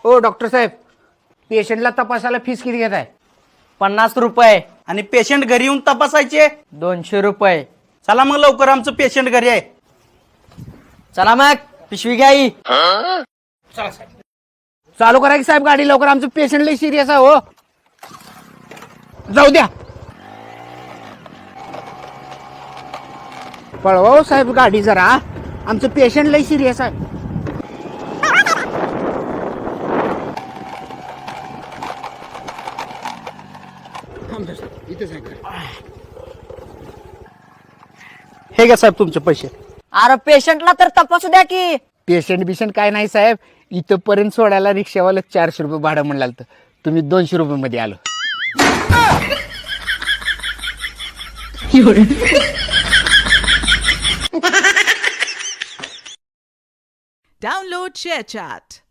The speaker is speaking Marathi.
ओ डॉक्टर साहेब, पेशंटला तपासायला फीस किती घेताय? 50 रुपये. आणि पेशंट घरी येऊन तपासायचे? 200 रुपये. चला मग लवकर, आमचं पेशंट घरी आहे. चला मग पिशवी घ्या ही. चालू करा की साहेब गाडी लवकर, आमचं पेशंट लई सिरियस आहे हो. जाऊ द्या. पळवा हो साहेब गाडी जरा, आमचं पेशंट लई सिरियस आहे. हे घ्या साहेब तुमचे पैसे. अरे पेशंटला तर तपासू द्या की. पेशंट बिशंट काय नाही साहेब, इथंपर्यंत सोडायला रिक्षावाला 400 रुपये भाडं म्हणाल, तर तुम्ही 200 रुपये मध्ये आलो. Download ShareChat.